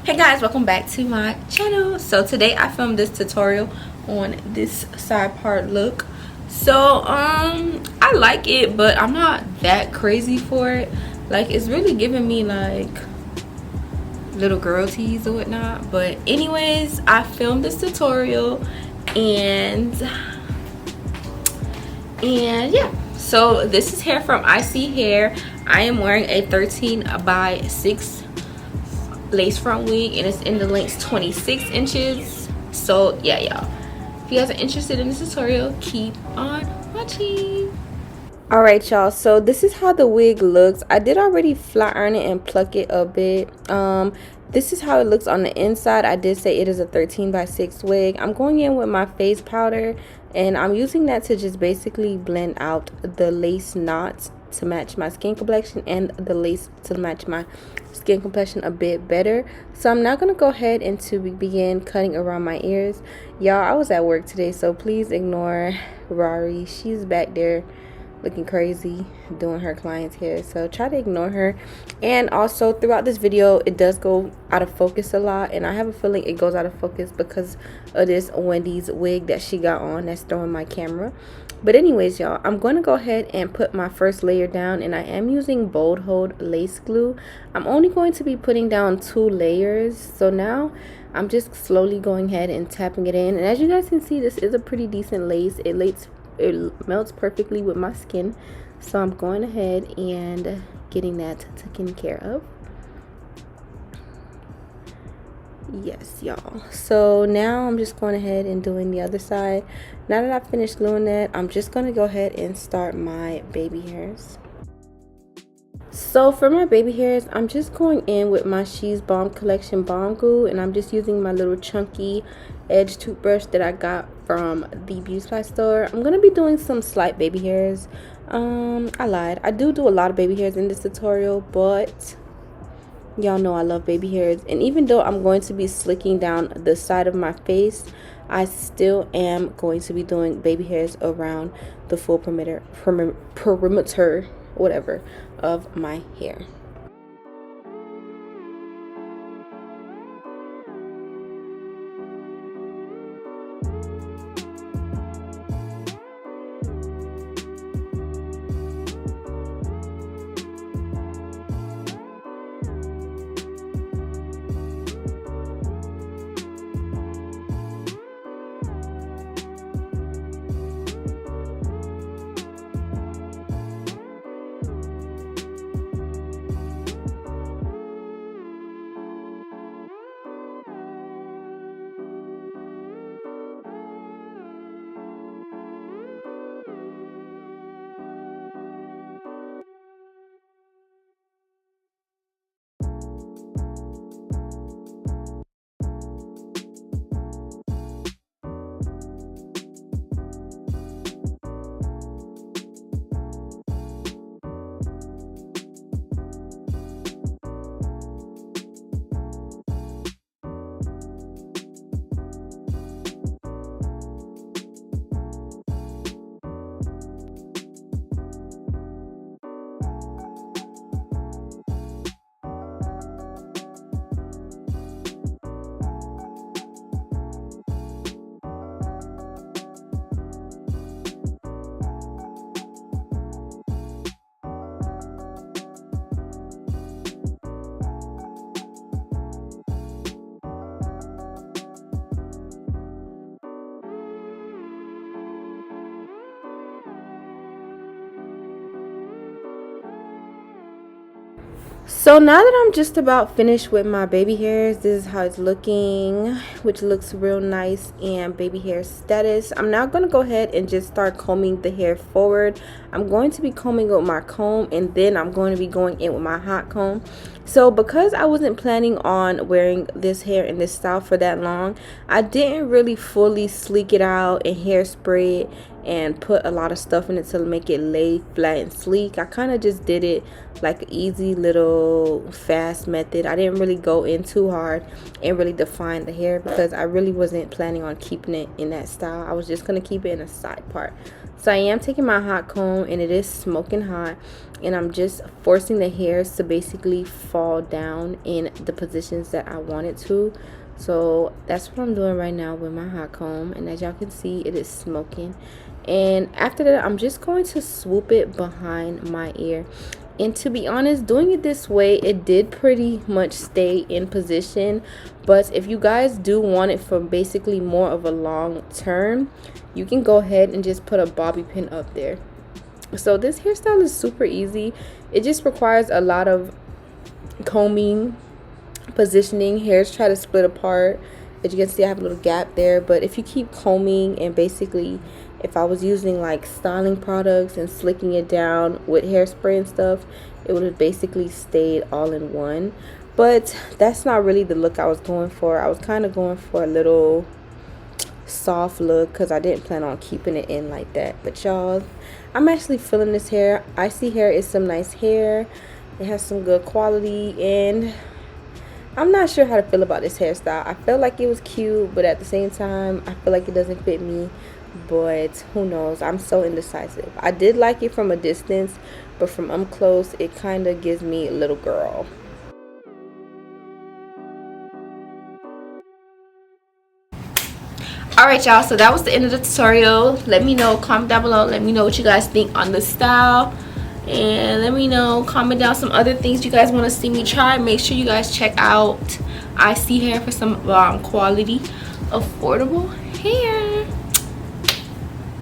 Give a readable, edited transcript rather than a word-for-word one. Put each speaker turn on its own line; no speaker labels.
Hey guys, welcome back to my channel. So today I filmed this tutorial on this side part look. So I like it, but I'm not that crazy for it. Like, it's really giving me like little girl tees or whatnot. But anyways, I filmed this tutorial and yeah. So this is hair from ISEE Hair. I am wearing a 13 by 6 lace front wig, and it's in the length 26 inches. So yeah, y'all, if you guys are interested in this tutorial, keep on watching. All right, y'all, so this is how the wig looks. I did already flat iron it and pluck it a bit. This is how it looks on the inside. I did say it is a 13 by 6 wig. I'm going in with my face powder, and I'm using that to just basically blend out the lace knots to match my skin complexion and the lace to match my skin complexion a bit better. So I'm now gonna go ahead and to begin cutting around my ears. Y'all, I was at work today, so please ignore Rari. She's back there looking crazy doing her client's hair, so try to ignore her. And also throughout this video it does go out of focus a lot, and I have a feeling it goes out of focus because of this Wendy's wig that she got on that's throwing my camera. But anyways, y'all, I'm going to go ahead and put my first layer down, and I am using Bold Hold lace glue. I'm only going to be putting down 2 layers. So now I'm just slowly going ahead and tapping it in, and as you guys can see, this is a pretty decent lace. It melts perfectly with my skin, so I'm going ahead and getting that taken care of. Yes, y'all, so now I'm just going ahead and doing the other side. Now that I've finished gluing that, I'm just going to go ahead and start my baby hairs. So for my baby hairs, I'm just going in with my She's Balm Collection Balm Glue, and I'm just using my little chunky edge toothbrush that I got from the beauty supply store. I'm going to be doing some slight baby hairs. I lied. I do a lot of baby hairs in this tutorial, but y'all know I love baby hairs. And even though I'm going to be slicking down the side of my face, I still am going to be doing baby hairs around the full perimeter, whatever, of my hair. So now that I'm just about finished with my baby hairs, this is how it's looking, which looks real nice and baby hair status. I'm now going to go ahead and just start combing the hair forward. I'm going to be combing with my comb, and then I'm going to be going in with my hot comb. So because I wasn't planning on wearing this hair in this style for that long, I didn't really fully sleek it out and hairspray it and put a lot of stuff in it to make it lay flat and sleek. I kind of just did it like an easy little fast method. I didn't really go in too hard and really define the hair because I really wasn't planning on keeping it in that style. I was just going to keep it in a side part. So I am taking my hot comb, and it is smoking hot, and I'm just forcing the hairs to basically fall down in the positions that I want it to. So that's what I'm doing right now with my hot comb, and as y'all can see, it is smoking. And after that, I'm just going to swoop it behind my ear. And to be honest, doing it this way, it did pretty much stay in position. But if you guys do want it for basically more of a long term, you can go ahead and just put a bobby pin up there. So this hairstyle is super easy. It just requires a lot of combing, positioning. Hairs try to split apart. As you can see, I have a little gap there, but if you keep combing, and basically if I was using like styling products and slicking it down with hairspray and stuff, it would have basically stayed all in one. But that's not really the look I was going for. I was kind of going for a little soft look because I didn't plan on keeping it in like that. But y'all, I'm actually feeling this hair. ISEE hair is some nice hair. It has some good quality, and I'm not sure how to feel about this hairstyle. I felt like it was cute, but at the same time, I feel like it doesn't fit me. But who knows? I'm so indecisive. I did like it from a distance, but from up close, it kind of gives me little girl. Alright y'all, so that was the end of the tutorial. Let me know, comment down below, let me know what you guys think on the style, and let me know, comment down some other things you guys want to see me try. Make sure you guys check out ISEE Hair for some quality affordable hair.